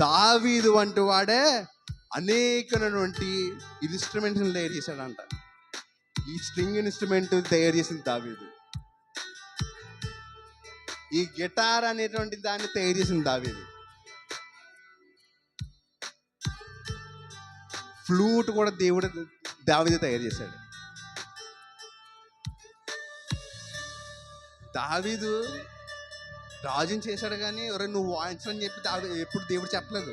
A: దావీదు వంటి వాడే అనేకమైనటువంటి ఇన్స్ట్రుమెంట్ని తయారు చేశాడంట. ఈ స్ట్రింగ్ ఇన్స్ట్రుమెంట్ తయారు చేసింది దావీదు. ఈ గిటార్ అనేటువంటి దాన్ని తయారు చేసింది దావీదు. ఫ్లూట్ కూడా దావీదు తయారు చేశాడు. దావీదు రాజుని చేశాడు, కానీ ఎవరైనా నువ్వు వాయించని చెప్పి ఎప్పుడు దేవుడు చెప్పలేదు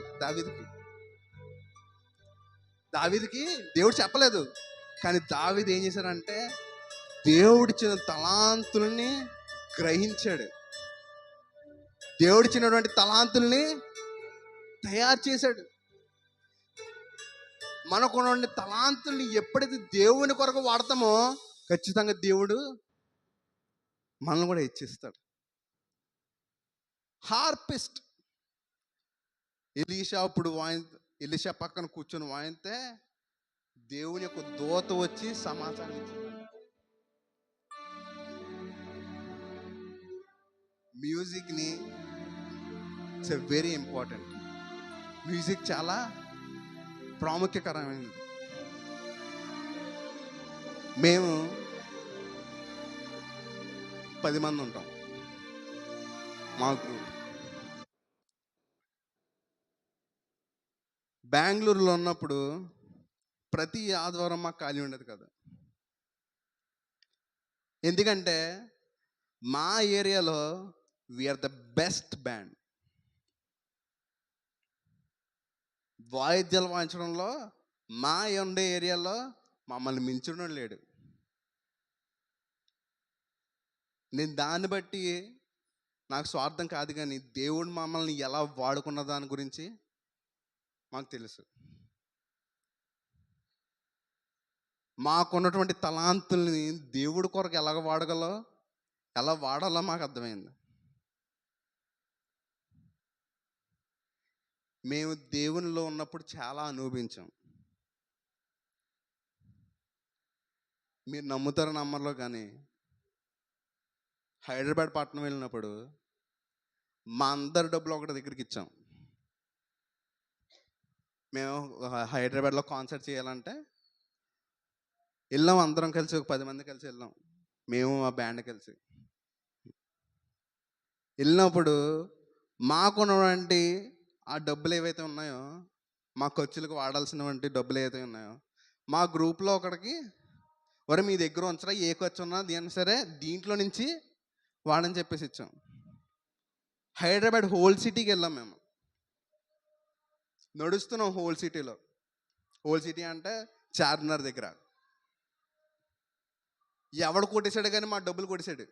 A: దావీదుకి దేవుడు చెప్పలేదు. కానీ దావీదు ఏం చేశాడంటే దేవుడిచ్చిన తలాంతుల్ని గ్రహించాడు. దేవుడిచ్చినటువంటి తలాంతుల్ని తయారు చేశాడు. మనకున్నటువంటి తలాంతుల్ని ఎప్పుడైతే దేవుని కొరకు వాడతామో ఖచ్చితంగా దేవుడు మనల్ని కూడా హెచ్చిస్తాడు. హార్పిస్ట్ ఎలీషా పక్కన కూర్చొని వాయితే దేవుని యొక్క దూత వచ్చి సమాచారం ఇచ్చింది. మ్యూజిక్ని it's a very important. Music చాలా ప్రాముఖ్యకరమైనది. మేము 10 మంది ఉంటాం మా గ్రూప్. బెంగళూరులో ఉన్నప్పుడు ప్రతి ఆదివారం మాకు ఖాళీ ఉండేది కదా. ఎందుకంటే మా ఏరియాలో వీఆర్ ద బెస్ట్ బ్యాండ్. వాయిద్యాలు వాయించడంలో మా ఉండే ఏరియాలో మమ్మల్ని మించడం లేడు. నేను దాన్ని బట్టి నాకు స్వార్థం కాదు, కానీ దేవుడు మమ్మల్ని ఎలా వాడుకున్న దాని గురించి మాకు తెలుసు. మాకున్నటువంటి తలాంతుల్ని దేవుడి కొరకు ఎలా వాడాలో మాకు అర్థమైంది. మేము దేవునిలో ఉన్నప్పుడు చాలా అనుభవించాం. మీరు నమ్ముతారో నమ్మర్లో కానీ హైదరాబాద్ పట్టణం వెళ్ళినప్పుడు మా అందరి డబ్బులు ఒకటి దగ్గరికి ఇచ్చాం. మేము హైదరాబాద్లో కాన్సర్ట్ చేయాలంటే వెళ్ళాం, అందరం కలిసి ఒక 10 మంది కలిసి వెళ్ళాం, మేము మా బ్యాండ్ కలిసి. వెళ్ళినప్పుడు మాకున్నటువంటి ఆ డబ్బులు ఏవైతే ఉన్నాయో, మా ఖర్చులకు వాడాల్సినటువంటి డబ్బులు ఏవైతే ఉన్నాయో, మా గ్రూప్లో ఒకడికి ఒరే మీ దగ్గర ఉంచరా, ఏ ఖర్చు ఉన్నా దేని సరే దీంట్లో నుంచి వాడని చెప్పేసి ఇచ్చాం. హైదరాబాద్ హోల్ సిటీకి వెళ్ళాం మేము. నడుస్తున్నాం హోల్ సిటీలో. హోల్ సిటీ అంటే చార్మినార్ దగ్గర. ఎవడు కొట్టేశాడు కానీ మా డబ్బులు కొట్టేశాడు.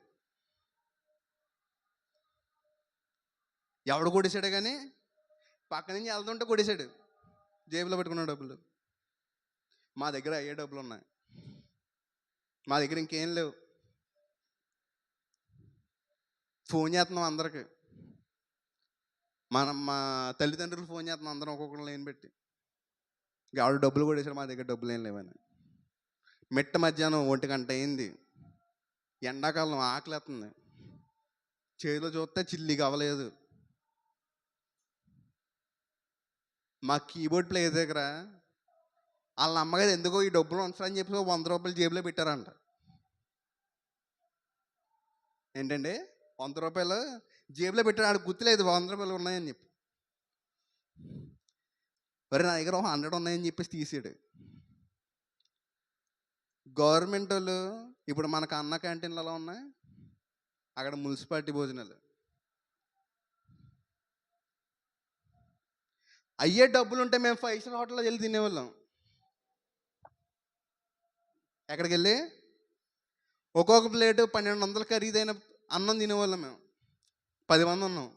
A: ఎవడు కొట్టేశాడు కానీ పక్క నుంచి వెళ్తుంటే కొట్టేశాడు. జేబులో పెట్టుకున్న డబ్బులు. మా దగ్గర అయ్యే డబ్బులు ఉన్నాయి. మా దగ్గర ఇంకేం లేవు. ఫోన్ చేస్తున్నాం అందరికి. మా తల్లిదండ్రులు ఫోన్ చేస్తున్నాం అందరం ఒక్కొక్కరు లేని పెట్టి. ఎవడు డబ్బులు కొట్టేశాడు, మా దగ్గర డబ్బులు ఏం లేవని. మిట్ట మధ్యాహ్నం 1 గంట అయింది. ఎండాకాలం ఆకలేస్తుంది. చేతిలో చూస్తే చిల్లిగా అవ్వలేదు. మా కీబోర్డ్ ప్లే దగ్గర వాళ్ళ అమ్మగారు ఎందుకో ఈ డబ్బులు ఉంచాలని చెప్పి 100 రూపాయలు జేబులో పెట్టారంట. ఏంటండి 100 రూపాయలు జేబులో పెట్టాడు. ఆడు గుర్తులేదు 100 రూపాయలు ఉన్నాయని చెప్పి. మరి నా దగ్గర 100 ఉన్నాయని చెప్పేసి తీసాడు. గవర్నమెంట్ వాళ్ళు ఇప్పుడు మనకు అన్న క్యాంటీన్లు ఎలా ఉన్నాయి, అక్కడ మున్సిపాలిటీ భోజనాలు. అయ్యే డబ్బులు ఉంటే మేము 5 స్టార్ హోటల్లో వెళ్ళి తినేవాళ్ళం. ఎక్కడికి వెళ్ళి ఒక్కొక్క ప్లేటు 1200 ఖరీదైన అన్నం తినేవాళ్ళం మేము. 10 మంది ఉన్నాం.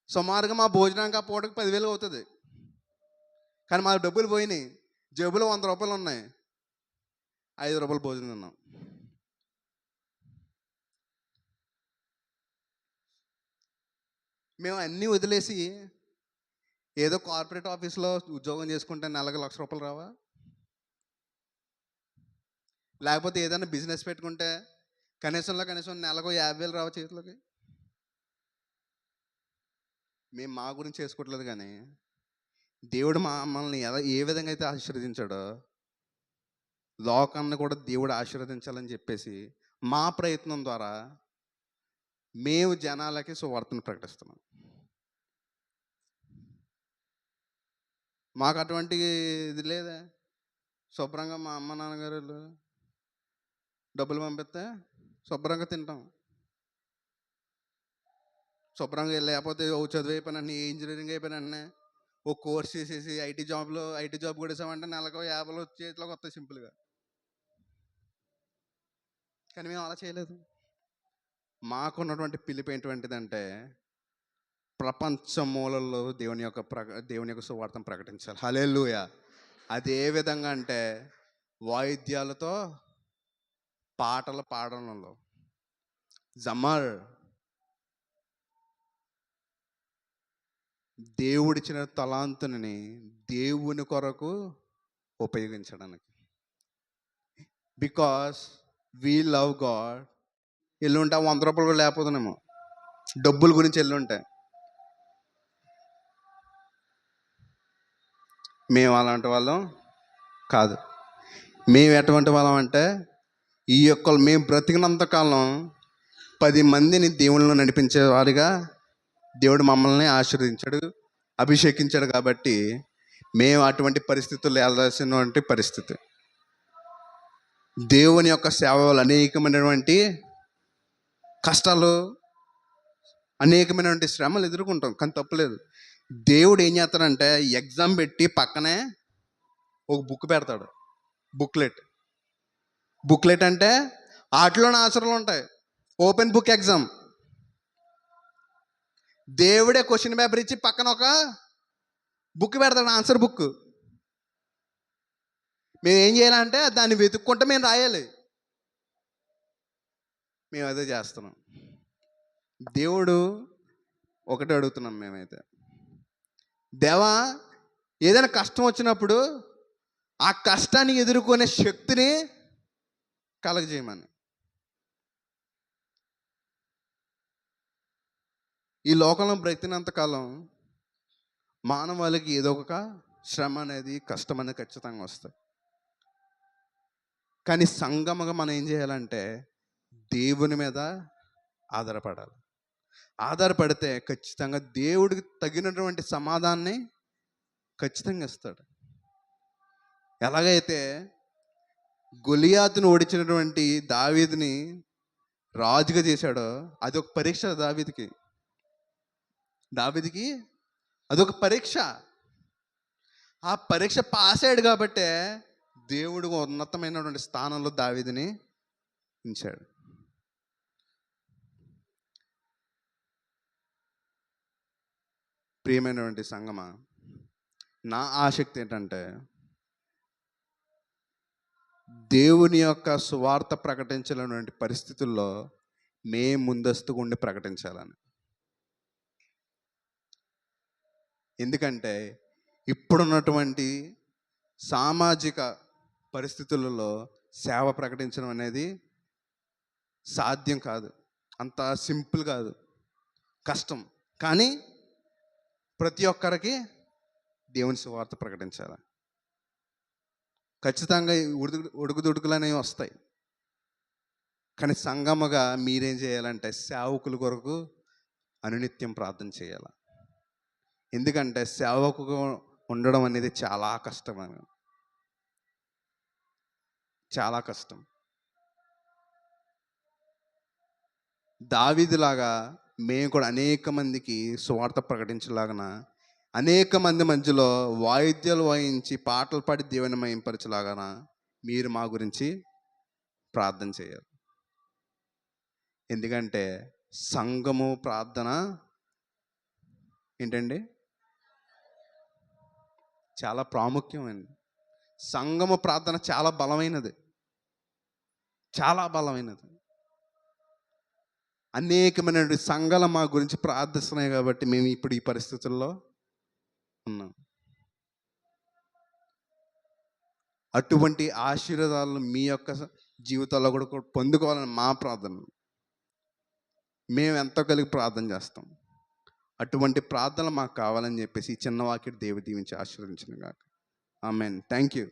A: సుమారుగా మా భోజనానికి ఆ పూటకి 10,000 అవుతుంది. కానీ మా డబ్బులు పోయినాయి. జేబులో 100 రూపాయలు ఉన్నాయి. 5 రూపాయలు భోజనం తిన్నాం. మేము అన్నీ వదిలేసి ఏదో కార్పొరేట్ ఆఫీస్లో ఉద్యోగం చేసుకుంటే నెలకు 1,00,000 రూపాయలు రావా? లేకపోతే ఏదైనా బిజినెస్ పెట్టుకుంటే కనీసం నెలకు 50,000 రావా చేతిలోకి? మేము మా గురించి చేసుకోవట్లేదు, కానీ దేవుడు మమ్మల్ని ఏ విధంగా అయితే ఆశీర్వదించాడో లోకాన్ని కూడా దేవుడు ఆశీర్వదించాలని చెప్పేసి మా ప్రయత్నం ద్వారా మేము జనాలకి సువార్తను ప్రకటిస్తున్నాం. మాకు అటువంటి ఇది లేదా? శుభ్రంగా మా అమ్మ నాన్నగారు డబ్బులు పంపిస్తే శుభ్రంగా తింటాం. శుభ్రంగా లేకపోతే ఓ చదువు అయిపోయినా, ఏ ఇంజనీరింగ్ అయిపోయినా ఓ కోర్స్ చేసేసి ఐటీ జాబ్ కొట్టేసామంటే నెలకు 50 చేతిలోకి వస్తాయి సింపుల్గా. కానీ మేము అలా చేయలేదు. మాకున్నటువంటి పిలుపు ఏంటిదంటే ప్రపంచ మూలల్లో దేవుని యొక్క సువార్తను ప్రకటించాలి. హల్లెలూయా. అది ఏ విధంగా అంటే వాయిద్యాలతో, పాటలు పాడడంలో, జమర్, దేవుడిచ్చిన తలాంతుని దేవుని కొరకు ఉపయోగించడానికి. Because we love God. ఎల్లుంటే 100 రూపాయలు కూడా లేకపోతున్నాము డబ్బుల గురించి. ఎల్లుంటే మేము అలాంటి వాళ్ళం కాదు. మేము ఎటువంటి వాళ్ళం అంటే మేము బ్రతికినంతకాలం 10 మందిని దేవుళ్ళను నడిపించే వారిగా దేవుడు మమ్మల్ని ఆశీర్వదించాడు, అభిషేకించాడు. కాబట్టి మేము అటువంటి పరిస్థితుల్లో వెళ్ళాల్సినటువంటి పరిస్థితి. దేవుని యొక్క సేవ వల్ల అనేకమైనటువంటి కష్టాలు, అనేకమైనటువంటి శ్రమలు ఎదుర్కొంటాం, కానీ తప్పులేదు. దేవుడు ఏం చేస్తాడంటే ఎగ్జామ్ పెట్టి పక్కనే ఒక బుక్ పెడతాడు. బుక్లెట్ అంటే వాటిలోనే ఆన్సర్లు ఉంటాయి. Open book exam. దేవుడే క్వశ్చన్ పేపర్ ఇచ్చి పక్కన ఒక బుక్ పెడతాడు, ఆన్సర్ బుక్. మేము ఏం చేయాలంటే దాన్ని వెతుక్కుంటే మేము రాయాలి. మేము అదే చేస్తున్నాం. దేవుడు ఒకటే అడుగుతున్నాం మేమైతే, దేవా ఏదైనా కష్టం వచ్చినప్పుడు ఆ కష్టాన్ని ఎదుర్కొనే శక్తిని కలగజేయమని. ఈ లోకంలో బ్రతికినంతకాలం మానవాళికి ఏదో ఒక శ్రమ అనేది, కష్టం అనేది ఖచ్చితంగా వస్తాయి. కానీ సంగమగా మనం ఏం చేయాలంటే దేవుని మీద ఆధారపడాలి. ఆధారపడితే ఖచ్చితంగా దేవుడికి తగినటువంటి సమాధానాన్ని ఖచ్చితంగా ఇస్తాడు. ఎలాగైతే గొలియాతును ఓడించినటువంటి దావీదుని రాజుగా చేశాడో అది ఒక పరీక్ష దావీదుకి అదొక పరీక్ష. ఆ పరీక్ష పాస్ అయ్యాడు కాబట్టే దేవుడు ఉన్నతమైనటువంటి స్థానంలో దావీదుని ఉంచాడు. ప్రియమైనటువంటి సంగమా, నా ఆసక్తి ఏంటంటే దేవుని యొక్క సువార్త ప్రకటించాలనేటువంటి పరిస్థితుల్లో మేము ముందస్తుగా ఉండి ప్రకటించాలని. ఎందుకంటే ఇప్పుడున్నటువంటి సామాజిక పరిస్థితులలో సేవ ప్రకటించడం అనేది సాధ్యం కాదు, అంత సింపుల్ కాదు, కష్టం. కానీ ప్రతి ఒక్కరికి దేవుని సువార్త ప్రకటించాలి. ఖచ్చితంగా ఉడుకుదుడుకులు అనేవి వస్తాయి. కానీ సంగమగా మీరేం చేయాలంటే సేవకుల కొరకు అనునిత్యం ప్రార్థన చేయాలి. ఎందుకంటే సేవకుగా ఉండడం అనేది చాలా కష్టమైన, చాలా కష్టం. దావీదులాగా మేము కూడా అనేక మందికి సువార్త ప్రకటించలాగన, అనేక మంది మధ్యలో వాయిద్యాలు వాయించి పాటలు పాడి దేవుని మహింపరచలాగన మీరు మా గురించి ప్రార్థన చేయాలి. ఎందుకంటే సంఘము ప్రార్థన ఏంటండి చాలా ప్రాముఖ్యమైనది. సంఘము ప్రార్థన చాలా బలమైనది, చాలా బలమైనది. అనేకమైన సంఘాలు మా గురించి ప్రార్థిస్తున్నాయి కాబట్టి మేము ఇప్పుడు ఈ పరిస్థితుల్లో ఉన్నాం. అటువంటి ఆశీర్వాదాలను మీ యొక్క జీవితాల్లో కూడా పొందుకోవాలని మా ప్రార్థన. మేము ఎంతో కలిగి ప్రార్థన చేస్తాం. అటువంటి ప్రార్థనలు మాకు కావాలని చెప్పేసి ఈ చిన్న వాక్యం దేవుడు దీవించి ఆశీర్వదించిన గాక. ఆమేన్. Thank you.